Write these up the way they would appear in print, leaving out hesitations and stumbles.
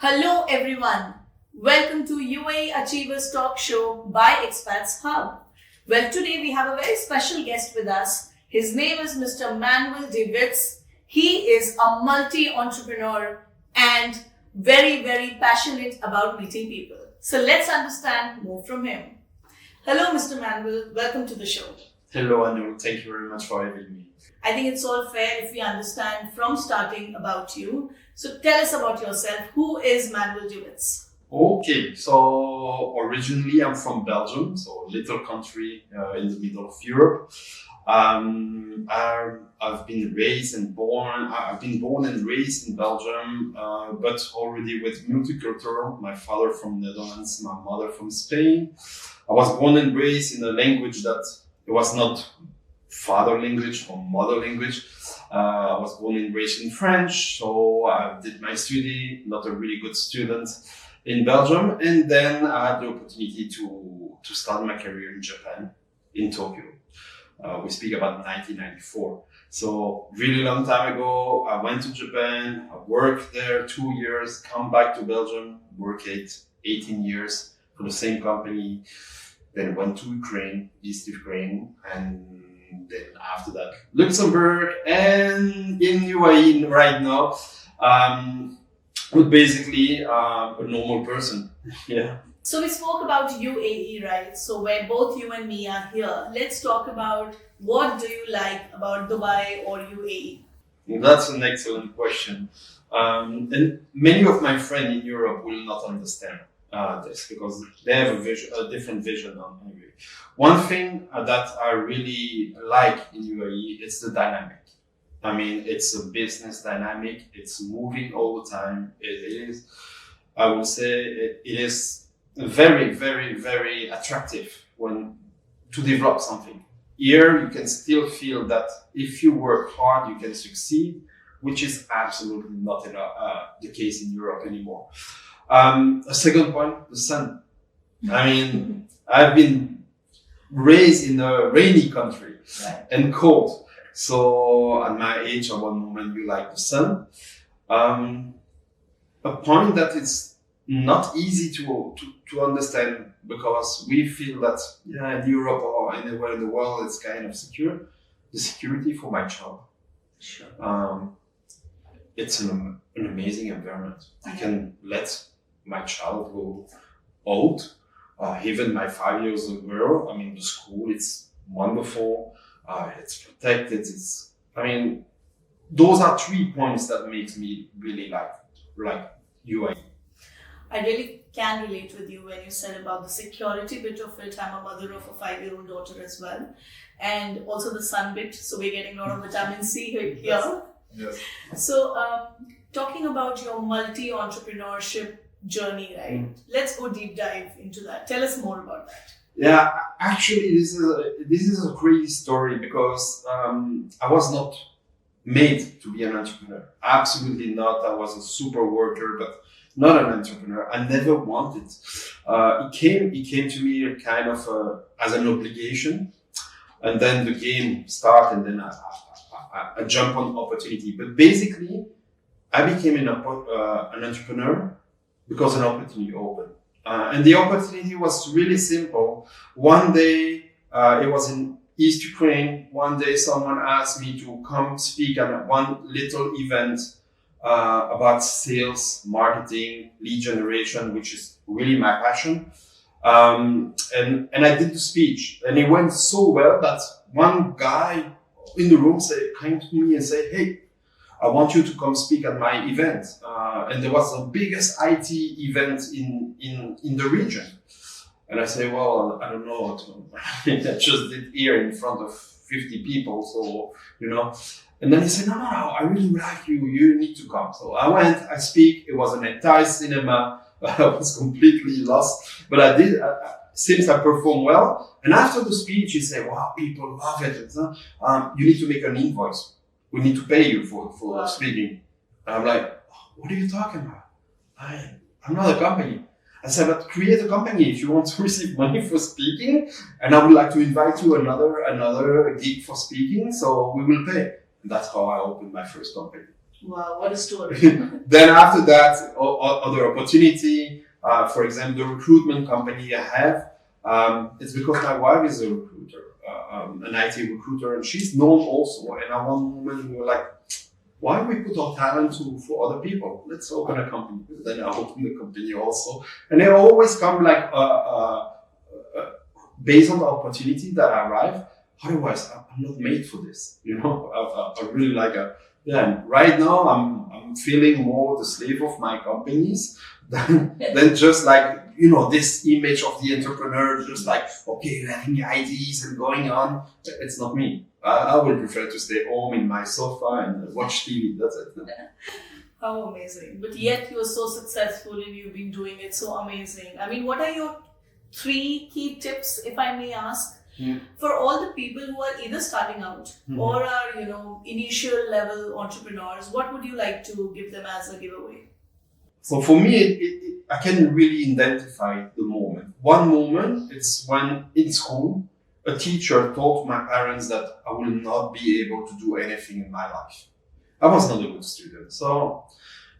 Hello everyone. Welcome to UAE Achievers Talk Show by Expats Hub. Well, today we have a very special guest with us. His name is Mr. Manuel Vits. He is a multi-entrepreneur and very passionate about meeting people. So let's understand more from him. Hello, Mr. Manuel. Welcome to the show. Hello, Anu. Thank you very much for having me. I think it's all fair if we understand from starting about you. So tell us about yourself. Who is Manuel Vits? Okay, so originally I'm from Belgium, so a little country in the middle of Europe. I've been born and raised in Belgium, but already with multicultural. My father from Netherlands, my mother from Spain. I was born and raised in a language that it was not father language or mother language. I was born and raised in French, so I did my study, not a really good student in Belgium. And then I had the opportunity to start my career in Japan, in Tokyo. We speak about 1994. So really long time ago, I went to Japan, I worked there 2 years, come back to Belgium, worked 18 years for the same company, then went to Ukraine, East Ukraine, and then after that, Luxembourg, and in UAE right now, but basically a normal person. Yeah. So we spoke about UAE, right? So where both you and me are here. Let's talk about what do you like about Dubai or UAE? That's an excellent question. And many of my friends in Europe will not understand this because they have a different vision on UAE. One thing that I really like in UAE is the dynamic. I mean, it's a business dynamic. It's moving all the time. It is, I would say, it is very attractive to develop something. Here, you can still feel that if you work hard, you can succeed, which is absolutely not the case in Europe anymore. A second point, the sun. I mean, I've been raised in a rainy country and cold. So at my age, at one moment, you like the sun. A point that it's not easy to understand because we feel that, in Europe or anywhere in the world, it's kind of secure. The security for my child. Sure. It's an amazing environment. I can let my child go out. Even my 5 years old girl, I mean, the school, it's wonderful. It's protected. Those are 3 points that makes me really like UAE. I really can relate with you when you said about the security bit of it. I'm a mother of a 5-year-old daughter as well. And also the sun bit. So we're getting a lot of vitamin C here. Yes. So talking about your multi-entrepreneurship journey, right? Let's go deep dive into that. Tell us more about that. Yeah, actually, this is a crazy story because I was not made to be an entrepreneur. Absolutely not. I was a super worker, but not an entrepreneur. I never wanted. It came to me kind of as an obligation, and then the game started, and then I jump on opportunity. But basically, I became an entrepreneur because an opportunity opened. And the opportunity was really simple. One day, it was in East Ukraine. One day, someone asked me to come speak at one little event about sales, marketing, lead generation, which is really my passion. And I did the speech, and it went so well that one guy in the room came to me and said, "Hey, I want you to come speak at my event." And there was the biggest IT event in the region. And I say, "Well, I don't know. I just did here in front of 50 people, so, you know." And then he said, no, I really like you. You need to come. So I went, I speak. It was an entire cinema. I was completely lost. But I did, since I performed well. And after the speech, he said, "Wow, people love it. You need to make an invoice. We need to pay you for speaking." And I'm like, "What are you talking about? I'm not a company." I said, "But create a company if you want to receive money for speaking, and I would like to invite you another gig for speaking, so we will pay." And that's how I opened my first company. Wow, what a story. Then after that, other opportunity, for example, the recruitment company I have, it's because my wife is a recruiter, an IT recruiter, and she's known also. And at one moment we were like, why we put our talent for other people? Let's open a company. Then I opened the company also. And they always come like based on the opportunity that I arrive. Otherwise, I'm not made for this. You know, I really like right now I'm feeling more the slave of my companies than just like, you know, this image of the entrepreneur, just like, okay, having ideas and going on. It's not me. I would prefer to stay home in my sofa and watch TV. That's it. How amazing. But yet you're so successful and you've been doing it so amazing. I mean, what are your 3 key tips, if I may ask, for all the people who are either starting out or are, you know, initial level entrepreneurs? What would you like to give them as a giveaway? So for me, I can really identify the moment. One moment, it's when in school, a teacher told my parents that I will not be able to do anything in my life. I was not a good student. So,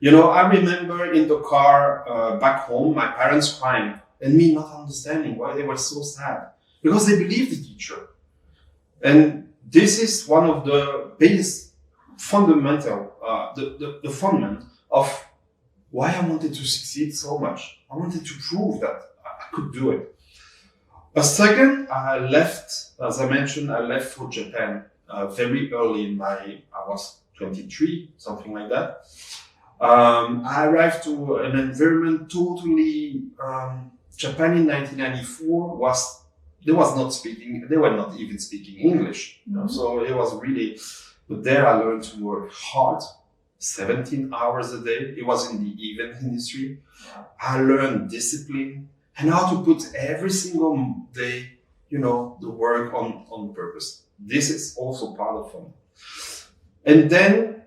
you know, I remember in the car back home, my parents crying and me not understanding why they were so sad. Because they believed the teacher. And this is one of the biggest fundamental, the fundament of why I wanted to succeed so much. I wanted to prove that I could do it. A second, I left, as I mentioned, I left for Japan very early in I was 23, something like that. I arrived to an environment totally, Japan in 1994 they were not even speaking English. You know? So it was really, but there I learned to work hard, 17 hours a day. It was in the event industry. I learned discipline and how to put every single day, you know, the work on purpose. This is also part of fun. And then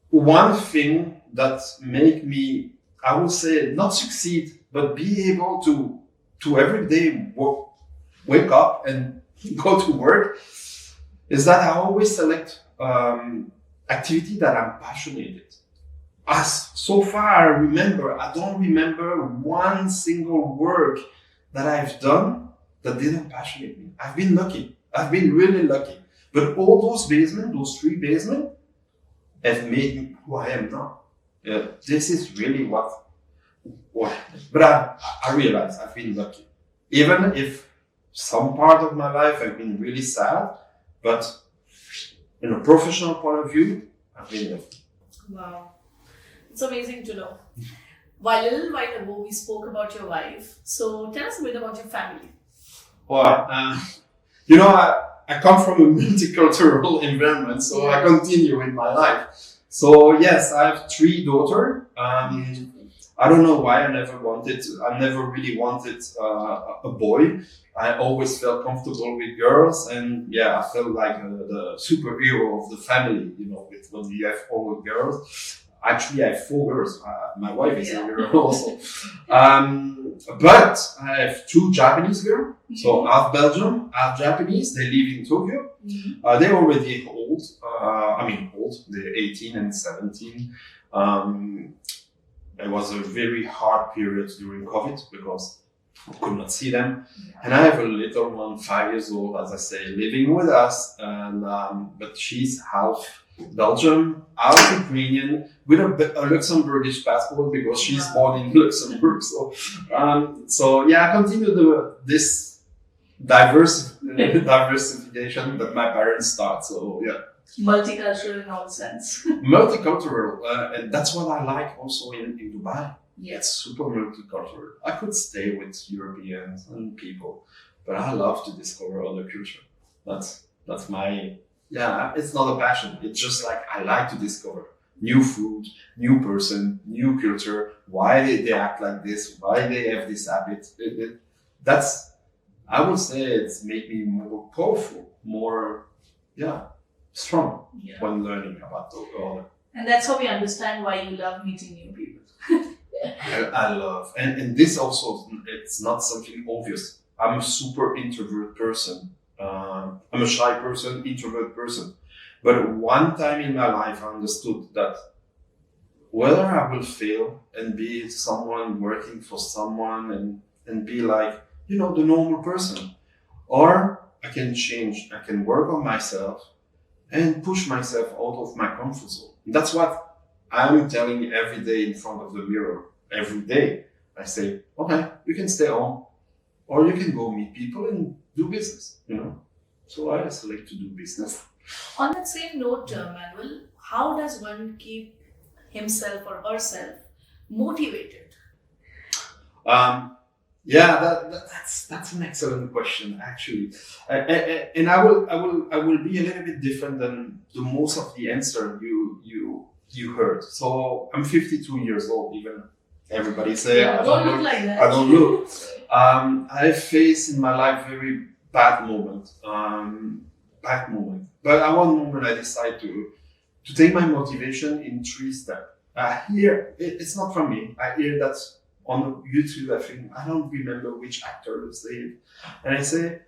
one thing that make me, I would say, not succeed, but be able to every day wake up and go to work, is that I always select activity that I'm passionate in. As so far I don't remember one single work that I've done that didn't passionate me. I've been lucky. I've been really lucky. But all those 3 basements have made me who I am now. This is really what. But I realize I've been lucky. Even if some part of my life I've been really sad, but in a professional point of view, I've been lucky. Wow. It's amazing to know. A little while ago, we spoke about your wife. So tell us a bit about your family. Well, you know, I come from a multicultural environment, so I continue in my life. So yes, I have 3 daughters. I don't know why I never really wanted a boy. I always felt comfortable with girls, and I felt like the superhero of the family, you know, when you have all girls. Actually, I have 4 girls. My wife is a girl also. But I have 2 Japanese girls, so half Belgium, half Japanese. They live in Tokyo. They're already old. Old. They're 18 and 17. It was a very hard period during COVID because I could not see them. And I have a little one, 5 years old, as I say, living with us. And but she's half Belgium, half Ukrainian, with a Luxembourgish passport because she's born in Luxembourg. So I continue this diversification that my parents start. So multicultural in all sense. Multicultural, and that's what I like also in Dubai. It's super multicultural. I could stay with Europeans and people, but I love to discover other culture. That's my, it's not a passion. It's just like I like to discover new food, new person, new culture, why they act like this, why they have this habit. That's, I would say it's made me more powerful, more, strong when learning about the other. And that's how we understand why you love meeting new people. I love, and this also, it's not something obvious. I'm a super introvert person. I'm a shy person, introvert person. But one time in my life, I understood that whether I will fail and be someone working for someone and be like, the normal person, or I can change, I can work on myself and push myself out of my comfort zone. That's what I'm telling every day in front of the mirror. Every day I say, okay, you can stay home or you can go meet people and do business, So I select to do business. On that same note, Manuel, how does one keep himself or herself motivated? That's an excellent question, actually, and I will be a little bit different than the most of the answer you heard. So I'm 52 years old. Even everybody say don't look like that. I don't look. I faced in my life very bad moment. But at one moment I decided to take my motivation in 3 steps. Here, it's not from me. I hear that on YouTube, I don't remember which actor said it. And I say,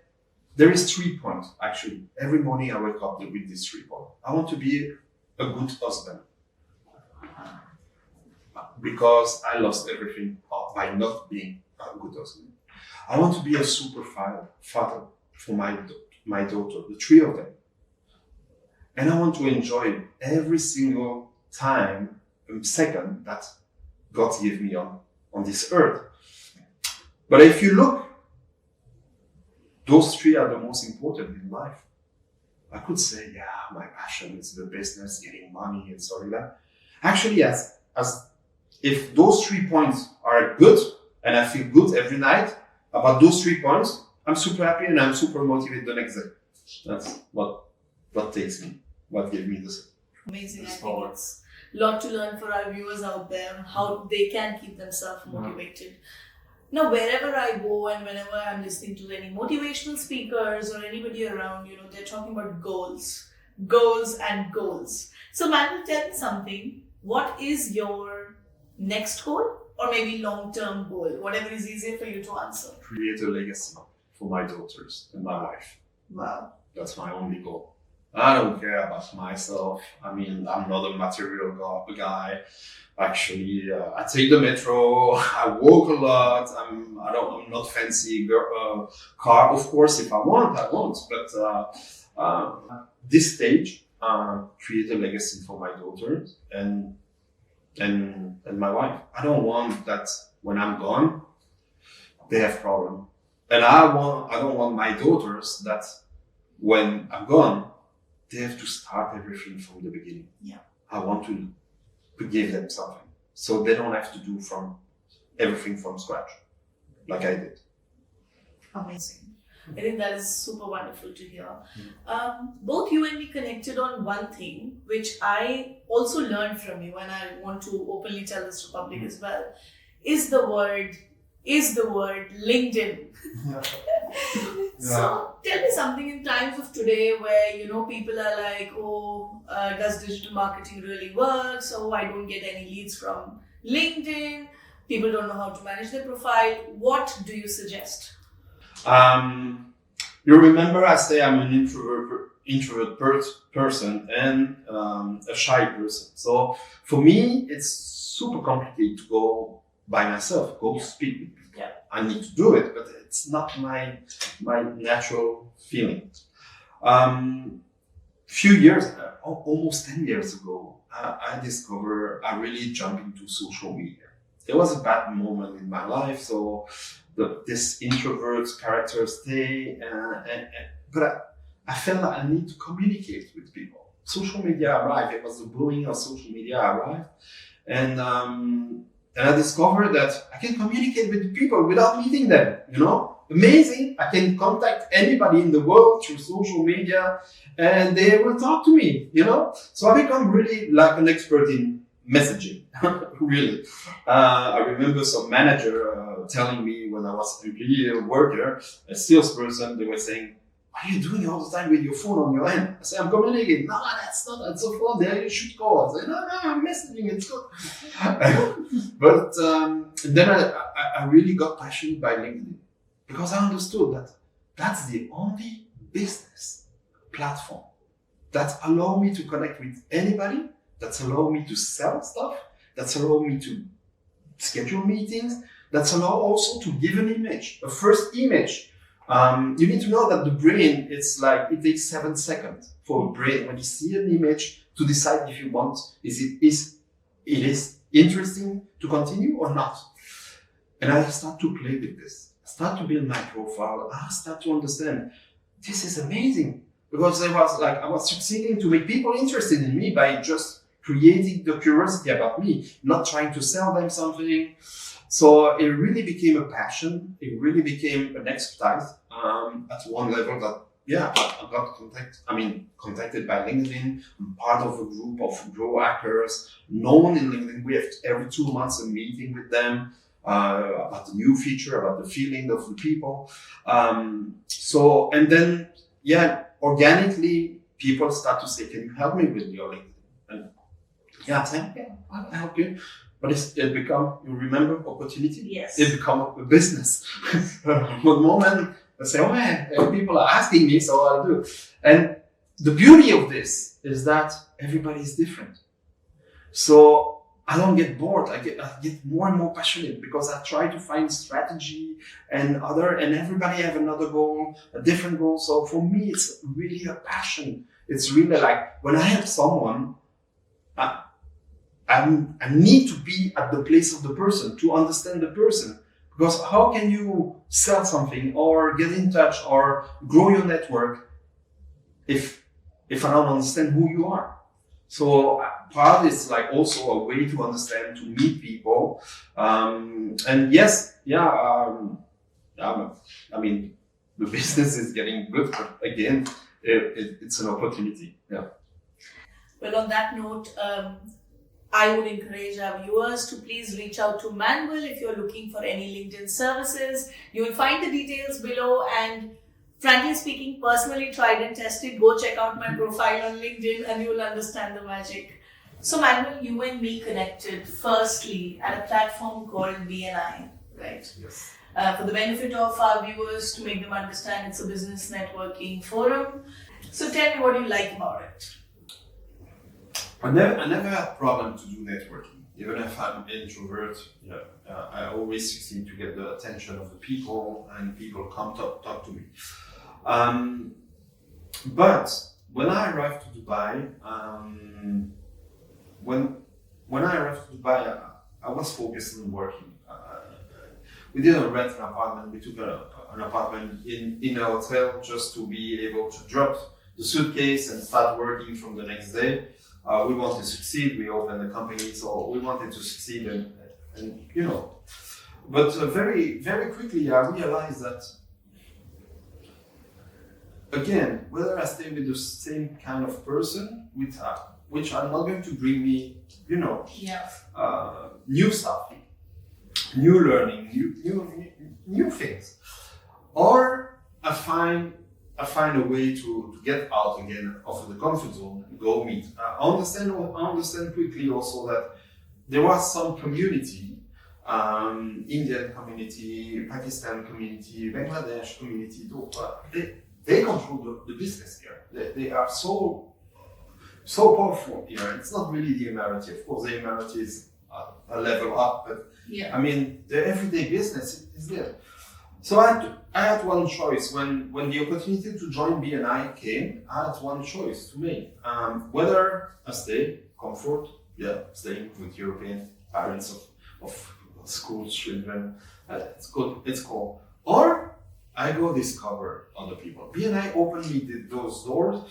there is 3 points, actually. Every morning I wake up with these 3 points. I want to be a good husband. Because I lost everything by not being a good husband. I want to be a super father for my daughter, the 3 of them. And I want to enjoy every single time, second that God gave me on this earth. But if you look, those 3 are the most important in life. I could say, my passion is the business, getting money and so like that. Actually, as if those 3 points are good and I feel good every night about those 3 points, I'm super happy and I'm super motivated the next day. That's what takes me, what gave me this. Amazing. I think it's a lot to learn for our viewers out there, how they can keep themselves motivated. Now, wherever I go and whenever I'm listening to any motivational speakers or anybody around, they're talking about goals. So, Manuel, tell me something. What is your next goal or maybe long-term goal? Whatever is easier for you to answer. Create a legacy for my daughters and my wife. Wow. That's my only goal. I don't care about myself. I mean, I'm not a material guy. Actually, I take the metro. I walk a lot. I'm not fancy car. Of course, if I want. But this stage, create a legacy for my daughters and my wife. I don't want that when I'm gone, they have problem. And I don't want my daughters that when I'm gone, they have to start everything from the beginning. Yeah. I want to give them something. So they don't have to do everything from scratch, like I did. Amazing. I think that is super wonderful to hear. Both you and me connected on one thing, which I also learned from you, and I want to openly tell this to public as well, is the word LinkedIn. So tell me something in times of today where people are like, does digital marketing really work? So I don't get any leads from LinkedIn. People don't know how to manage their profile. What do you suggest? You remember I say I'm an introvert person and a shy person. So for me, it's super complicated to go by myself, go speak with people. Yeah. I need to do it, but it's not my natural feeling. Few years, almost 10 years ago, I discovered I really jumped into social media. There was a bad moment in my life, so this introvert character stay, but I felt like I need to communicate with people. Social media arrived. It was the booming of social media arrived, and I discovered that I can communicate with people without meeting them. Amazing! I can contact anybody in the world through social media, and they will talk to me. So I become really like an expert in messaging. Really, I remember some manager telling me when I was an employee, a worker, a salesperson, they were saying, "What are you doing all the time with your phone on your hand?" I say, "I'm communicating." "No, that's a phone. There you should call." I say, "No, I'm messaging. It's good." But then I really got passionate by LinkedIn because I understood that that's the only business platform that allow me to connect with anybody, that allow me to sell stuff, that allow me to schedule meetings, that allow also to give an image, a first image. You need to know that the brain, it's like, it takes 7 seconds for a brain when you see an image to decide if you want, it is interesting to continue or not. And I start to play with this. I start to build my profile. I start to understand this is amazing, because I was succeeding to make people interested in me by just creating the curiosity about me, not trying to sell them something. So it really became a passion. It really became an expertise at one level that, I got contacted by LinkedIn. I'm part of a group of grow hackers known in LinkedIn. We have every 2 months a meeting with them about the new feature, about the feeling of the people. And then, organically, people start to say, can you help me with your LinkedIn? And I'm saying, I'll help you. But it become, you remember, opportunity? Yes. It become a business. One moment, I say, people are asking me, so I'll do. And the beauty of this is that everybody is different. So I don't get bored. I get more and more passionate, because I try to find strategy and everybody have another goal, a different goal. So for me, it's really a passion. It's really like when I help someone, I need to be at the place of the person to understand the person. Because how can you sell something or get in touch or grow your network if I don't understand who you are? So part is like also a way to understand, to meet people. The business is getting good, but again, it's an opportunity. Yeah. Well, on that note, I would encourage our viewers to please reach out to Manuel if you're looking for any LinkedIn services. You will find the details below, and frankly speaking, personally tried and tested, go check out my profile on LinkedIn and you will understand the magic. So Manuel, you and me connected firstly at a platform called BNI, right? Yes. For the benefit of our viewers, to make them understand, it's a business networking forum. So tell me what you like about it. I never had problem to do networking. Even if I'm an introvert, I always succeed to get the attention of the people, and people come talk to me. But when I arrived to Dubai, I was focused on working. We didn't rent an apartment. We took an apartment in a hotel just to be able to drop the suitcase and start working from the next day. We wanted to succeed. We opened a company, so we wanted to succeed, But very, very quickly, I realized that, again, whether I stay with the same kind of person, which are not going to bring me, new stuff, new learning, new things, or I find a way to get out again of the comfort zone and go meet. I understand quickly also that there was some community, Indian community, Pakistan community, Bangladesh community. They control the business here. They are so powerful here. It's not really the Emirati. Of course, the Emirati is a level up, but the everyday business is there. So I had one choice when the opportunity to join BNI came. I had one choice to make: whether I stay staying with European parents of school children. It's good. It's cool. Or I go discover other people. BNI opened me those doors.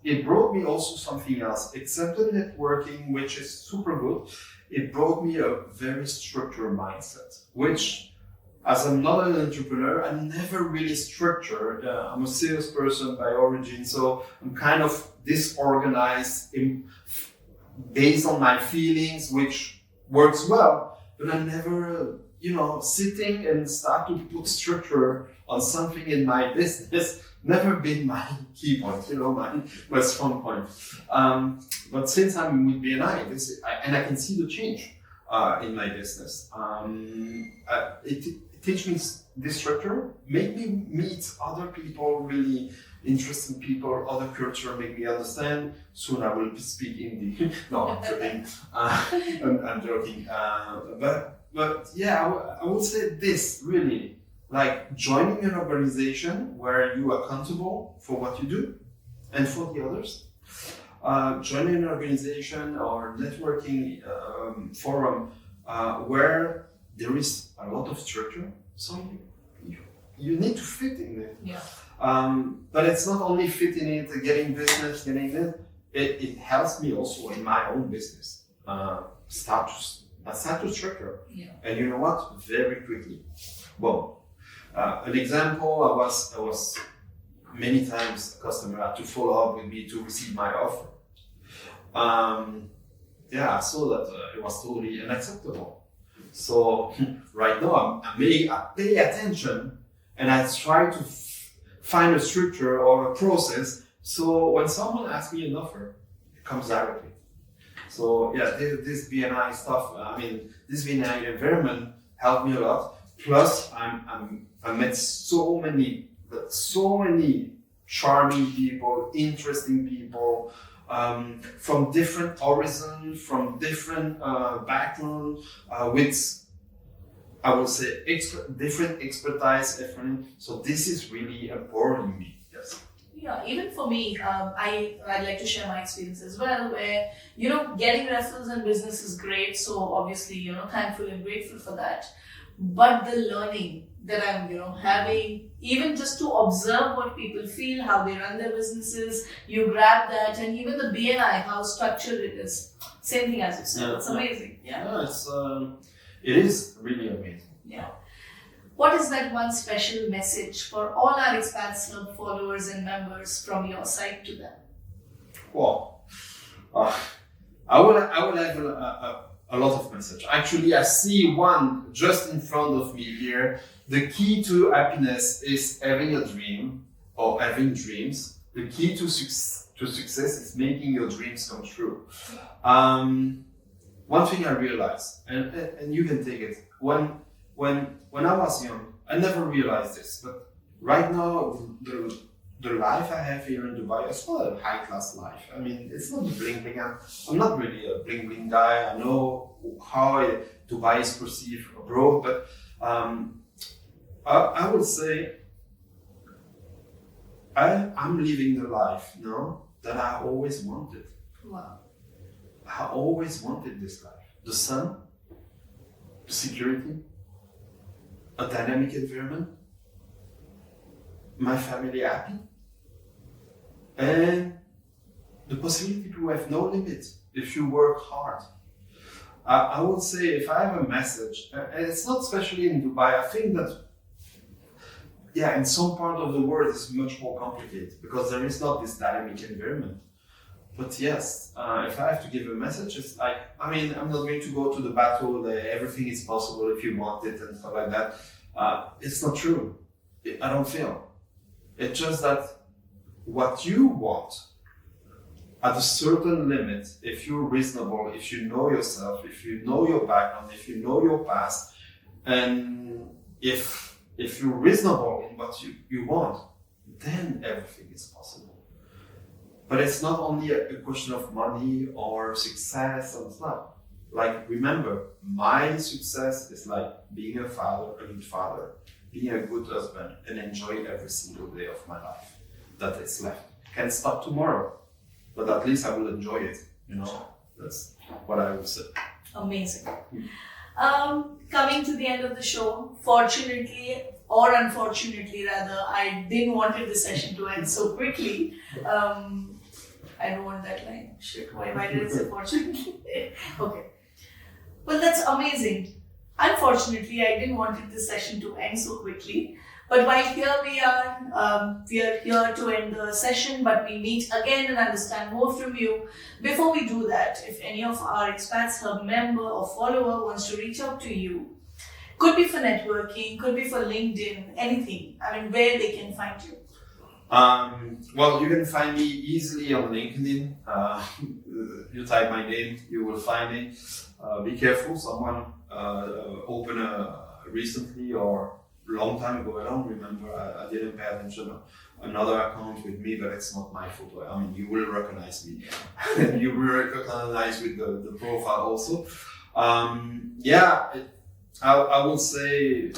It brought me also something else, except the networking, which is super good. It brought me a very structured mindset, which, as I'm not an entrepreneur, I'm never really structured. I'm a salesperson by origin, so I'm kind of disorganized based on my feelings, which works well. But I'm never, sitting and start to put structure on something in my business. Never been my key point, my strong point. But since I'm with BNI, and I can see the change in my business, it teach me this structure, make me meet other people, really interesting people, other culture, make me understand. Soon I will speak Hindi. No, I'm joking. I'm joking. But yeah, I would say this really, like joining an organization where you are accountable for what you do and for the others. Joining an organization or networking forum where there is a lot of structure, so you need to fit in it. Yeah. But it's not only fitting it, getting business, getting it helps me also in my own business. Start to structure. Yeah. And you know what? Very quickly. Well, an example, I was many times a customer had to follow up with me to receive my offer. I saw that it was totally unacceptable. So right now I pay attention and I try to find a structure or a process. So when someone asks me an offer, it comes directly. So yeah, this BNI stuff, this BNI environment helped me a lot. Plus I met so many charming people, interesting people, from different horizons, from different backgrounds, with, I would say, different expertise. So this is really empowering me. Yes. Yeah, even for me, I'd like to share my experience as well, where, getting referrals in business is great. So obviously, thankful and grateful for that. But the learning that I'm, having, even just to observe what people feel, how they run their businesses, you grab that, and even the BNI, how structured it is. Same thing as you said. Yeah, it's amazing. Yeah. It is really amazing. Yeah. What is that one special message for all our Expats Hub followers and members from your side to them? Well, I would have a lot of message. Actually, I see one just in front of me here. The key to happiness is having a dream or having dreams. The key to success is making your dreams come true. One thing I realized, and you can take it, when I was young, I never realized this, but right now, the life I have here in Dubai is not a high-class life. It's not bling-bling. I'm not really a bling-bling guy. I know how Dubai is perceived abroad, but I would say I'm living the life now that I always wanted. Wow. I always wanted this life. The sun, the security, a dynamic environment, my family happy, and the possibility to have no limits if you work hard. I would say if I have a message, and it's not especially in Dubai, I think that, in some part of the world it's much more complicated because there is not this dynamic environment. But yes, if I have to give a message, it's like, I'm not going to go to the battle, everything is possible if you want it and stuff like that. It's not true. I don't feel. It's just that what you want at a certain limit, if you're reasonable, if you know yourself, if you know your background, if you know your past, and if you're reasonable in what you want, then everything is possible. But it's not only a question of money or success and stuff. Like, remember, my success is like being a father, a good father, being a good husband, and enjoy every single day of my life that is left. Can stop tomorrow, but at least I will enjoy it. That's what I would say. Amazing. Coming to the end of the show, fortunately or unfortunately rather, I didn't wanted the session to end so quickly. I don't want that line. Shit, why did I say fortunately? Okay. Well, that's amazing. Unfortunately, I didn't want this session to end so quickly. But while here we are here to end the session, but we meet again and understand more from you. Before we do that, if any of our Expats Hub member or follower wants to reach out to you, could be for networking, could be for LinkedIn, anything. Where they can find you. Well, you can find me easily on LinkedIn. You type my name, you will find me. Be careful, someone open a recently or long time ago, I don't remember, I didn't pay attention, another account with me, but it's not my photo. I mean, you will recognize me. You will recognize with the profile also. I would say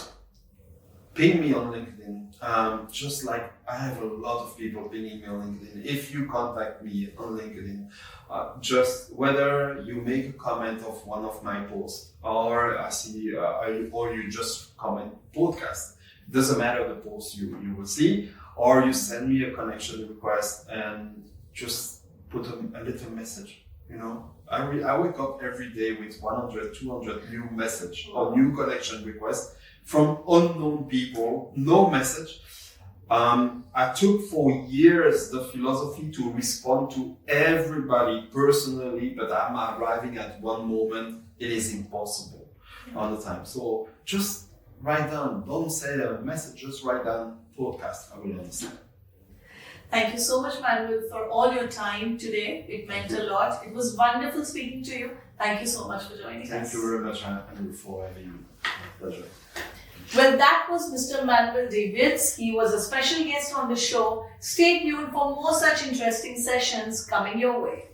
ping me on LinkedIn. Just like I have a lot of people pinging me on LinkedIn. If you contact me on LinkedIn, just whether you make a comment of one of my posts or I see, or you just comment podcast, it doesn't matter the post you will see, or you send me a connection request and just put a little message. You know, I wake up every day with 100, 200 new message or new connection requests from unknown people, no message. I took for years the philosophy to respond to everybody personally, but I'm arriving at one moment, it is impossible all the time. So just write down, don't say a message, just write down podcast, I will understand. Thank you so much, Manuel, for all your time today. It meant a lot. It was wonderful speaking to you. Thank you so much for joining us. Thank you very much, Andrew, for having me. Pleasure. Well, that was Mr. Manuel Vits. He was a special guest on the show. Stay tuned for more such interesting sessions coming your way.